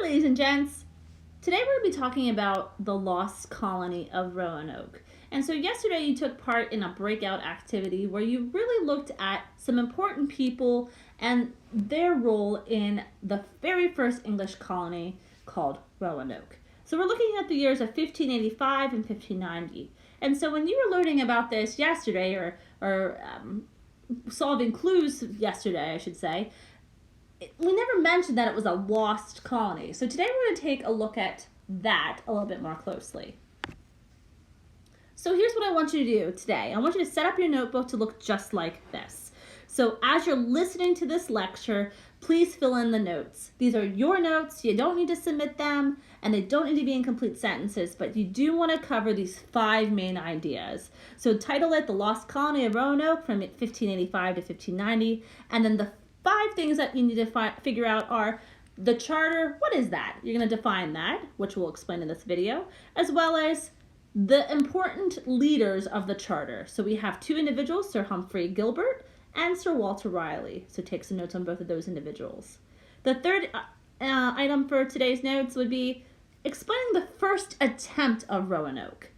ladies and gents. Today we're going to be talking about the lost colony of Roanoke. And so yesterday you took part in a breakout activity where you really looked at some important people and their role in the very first English colony called Roanoke. So we're looking at the years of 1585 and 1590. And so when you were learning about this yesterday, or solving clues yesterday, I should say, we never mentioned that it was a lost colony. So today we're going to take a look at that a little bit more closely. So here's what I want you to do today. I want you to set up your notebook to look just like this. So as you're listening to this lecture, please fill in the notes. These are your notes. You don't need to submit them, and they don't need to be in complete sentences, but you do want to cover these 5 main ideas. So title it The Lost Colony of Roanoke from 1585 to 1590, and then the 5 things that you need to figure out are the charter. What is that? You're going to define that, which we'll explain in this video, as well as the important leaders of the charter. So we have 2 individuals, Sir Humphrey Gilbert and Sir Walter Rowley. So take some notes on both of those individuals. The third item for today's notes would be explaining the first attempt of Roanoke.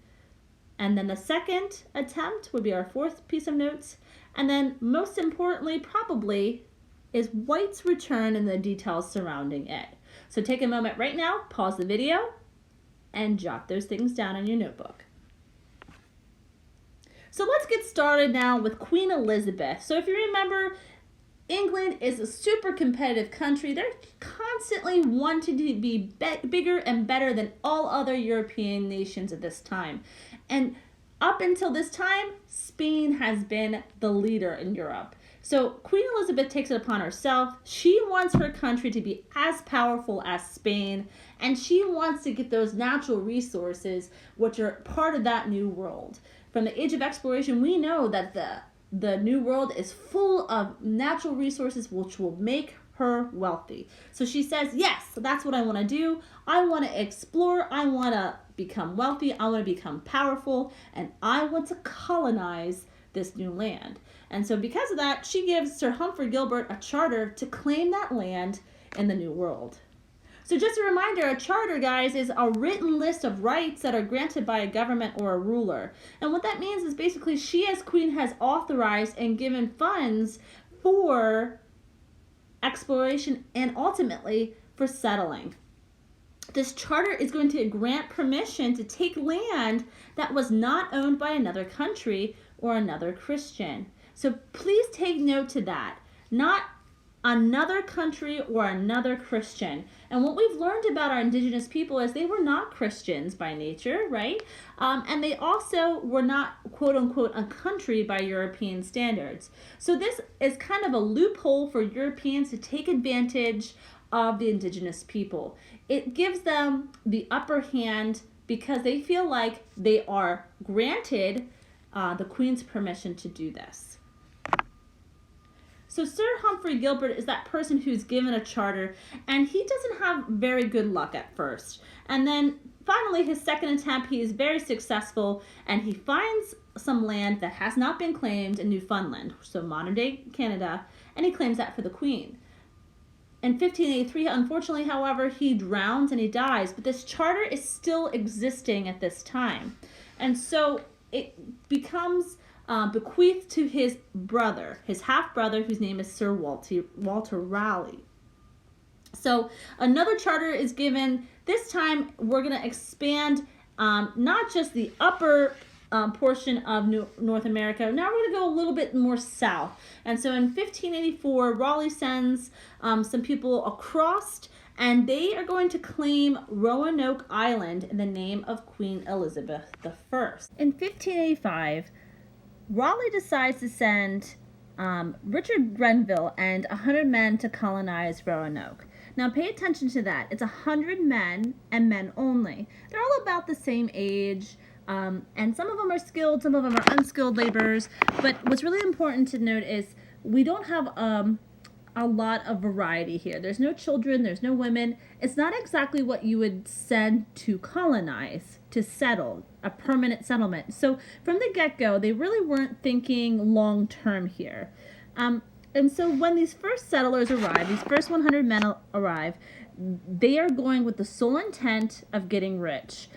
And then the second attempt would be our 4th piece of notes. And then most importantly, probably, is White's return and the details surrounding it. So take a moment right now, pause the video, and jot those things down in your notebook. So let's get started now with Queen Elizabeth. So if you remember, England is a super competitive country. They're constantly wanting to be bigger and better than all other European nations at this time. And up until this time, Spain has been the leader in Europe. So Queen Elizabeth takes it upon herself. She wants her country to be as powerful as Spain, and she wants to get those natural resources, which are part of that new world. From the age of exploration, we know that the new world is full of natural resources which will make her wealthy. So she says, yes, that's what I want to do. I want to explore. I want to become wealthy. I want to become powerful, and I want to colonize this new land. And so because of that, she gives Sir Humphrey Gilbert a charter to claim that land in the New World. So just a reminder, a charter, guys, is a written list of rights that are granted by a government or a ruler. And what that means is basically she as queen has authorized and given funds for exploration and ultimately for settling. This charter is going to grant permission to take land that was not owned by another country or another Christian. So please take note to that. Not another country or another Christian. And what we've learned about our indigenous people is they were not Christians by nature, right? And they also were not, quote unquote, a country by European standards. So this is kind of a loophole for Europeans to take advantage of the indigenous people. It gives them the upper hand because they feel like they are granted the Queen's permission to do this. So Sir Humphrey Gilbert is that person who's given a charter, and he doesn't have very good luck at first. And then finally, his second attempt, he is very successful, and he finds some land that has not been claimed in Newfoundland, so modern-day Canada, and he claims that for the Queen. In 1583, unfortunately, however, he drowns and he dies, but this charter is still existing at this time. And so it becomes bequeathed to his brother, his half-brother, whose name is Sir Walter Rowley. So another charter is given. This time we're going to expand not just the upper portion of North America. Now we're going to go a little bit more south. And so in 1584, Raleigh sends some people across, and they are going to claim Roanoke Island in the name of Queen Elizabeth I. In 1585, Raleigh decides to send Richard Grenville and 100 men to colonize Roanoke. Now pay attention to that. It's 100 men and men only. They're all about the same age, and some of them are skilled, some of them are unskilled laborers. But what's really important to note is we don't have a lot of variety here. There's no children, there's no women. It's not exactly what you would send to colonize, to settle, a permanent settlement. So from the get-go, they really weren't thinking long-term here. And so when these first settlers arrive, these first 100 men arrive, they are going with the sole intent of getting rich.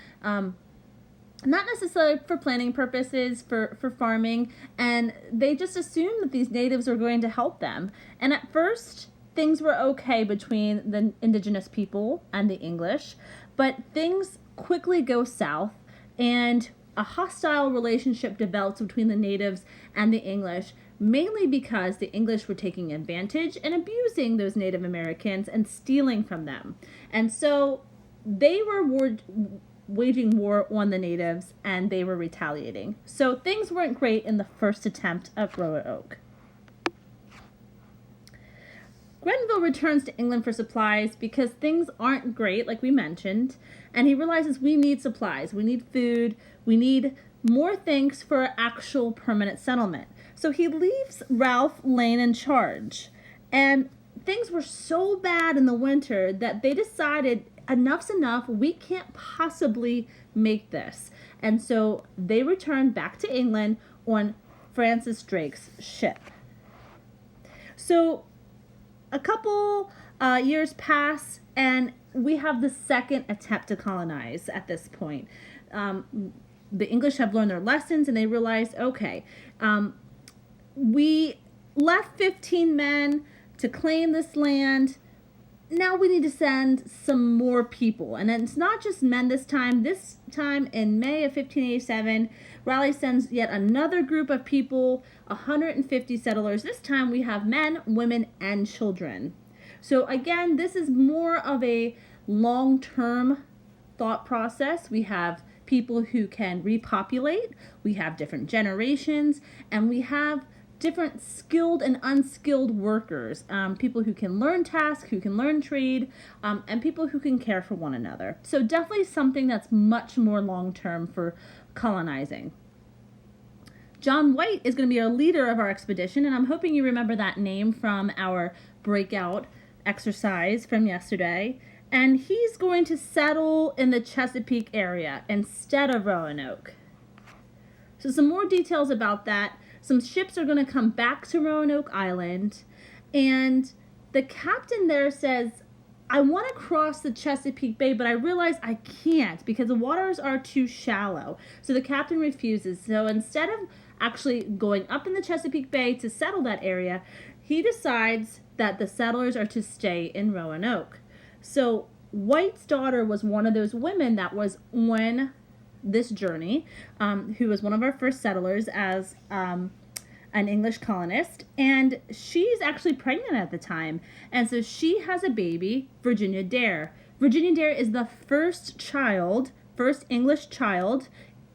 Not necessarily for planning purposes, for farming, and they just assumed that these natives were going to help them. And at first, things were okay between the indigenous people and the English, but things quickly go south, and a hostile relationship develops between the natives and the English, mainly because the English were taking advantage and abusing those Native Americans and stealing from them. And so they were waging war on the natives, and they were retaliating. So things weren't great in the first attempt of Roanoke. Grenville returns to England for supplies because things aren't great, like we mentioned, and he realizes we need supplies, we need food, we need more things for an actual permanent settlement. So he leaves Ralph Lane in charge, and things were so bad in the winter that they decided enough's enough, we can't possibly make this. And so they returned back to England on Francis Drake's ship. So a couple years pass, and we have the second attempt to colonize at this point. The English have learned their lessons, and they realized, okay, we left 15 men to claim this land. Now we need to send some more people. And it's not just men this time. This time in May of 1587, Raleigh sends yet another group of people, 150 settlers. This time we have men, women, and children. So again, this is more of a long-term thought process. We have people who can repopulate, we have different generations, and we have different skilled and unskilled workers, people who can learn tasks, who can learn trade, and people who can care for one another. So definitely something that's much more long-term for colonizing. John White is going to be our leader of our expedition, and I'm hoping you remember that name from our breakout exercise from yesterday. And he's going to settle in the Chesapeake area instead of Roanoke. So some more details about that. Some ships are going to come back to Roanoke Island, and the captain there says, I want to cross the Chesapeake Bay, but I realize I can't because the waters are too shallow. So the captain refuses. So instead of actually going up in the Chesapeake Bay to settle that area, he decides that the settlers are to stay in Roanoke. So White's daughter was one of those women that was on this journey, who was one of our first settlers as an English colonist, and she's actually pregnant at the time, and so she has a baby, Virginia Dare. Virginia Dare is the first English child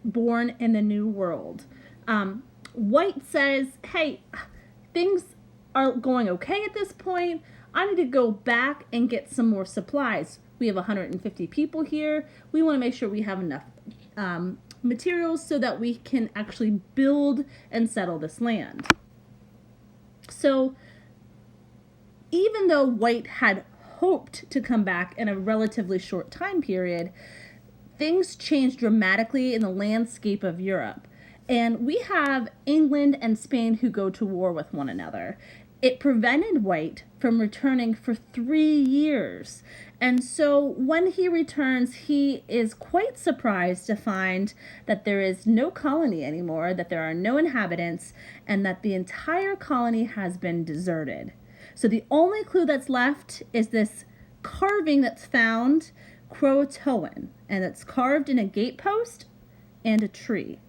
born in the New World. White says, hey, things are going okay at this point. I need to go back and get some more supplies. We have 150 people here. We want to make sure we have enough materials so that we can actually build and settle this land. So even though White had hoped to come back in a relatively short time period, things changed dramatically in the landscape of Europe. And we have England and Spain who go to war with one another. It prevented White from returning for 3 years. And so when he returns, he is quite surprised to find that there is no colony anymore, that there are no inhabitants, and that the entire colony has been deserted. So the only clue that's left is this carving that's found, Croatoan, and it's carved in a gatepost and a tree.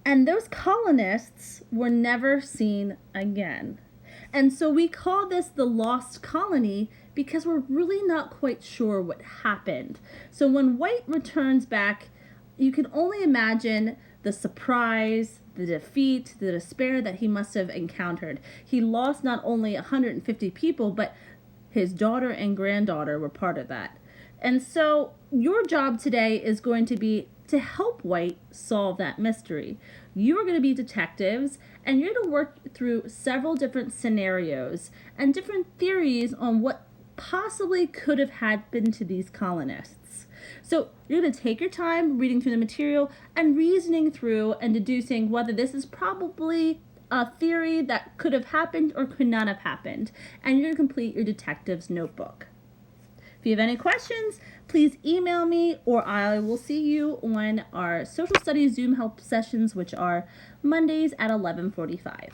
And those colonists were never seen again. And so we call this the lost colony because we're really not quite sure what happened. So when White returns back, you can only imagine the surprise, the defeat, the despair that he must have encountered. He lost not only 150 people, but his daughter and granddaughter were part of that. And so your job today is going to be to help White solve that mystery. You are going to be detectives, and you're going to work through several different scenarios and different theories on what possibly could have happened to these colonists. So you're going to take your time reading through the material and reasoning through and deducing whether this is probably a theory that could have happened or could not have happened, and you're going to complete your detective's notebook. If you have any questions, please email me, or I will see you on our social studies Zoom help sessions, which are Mondays at 11:45.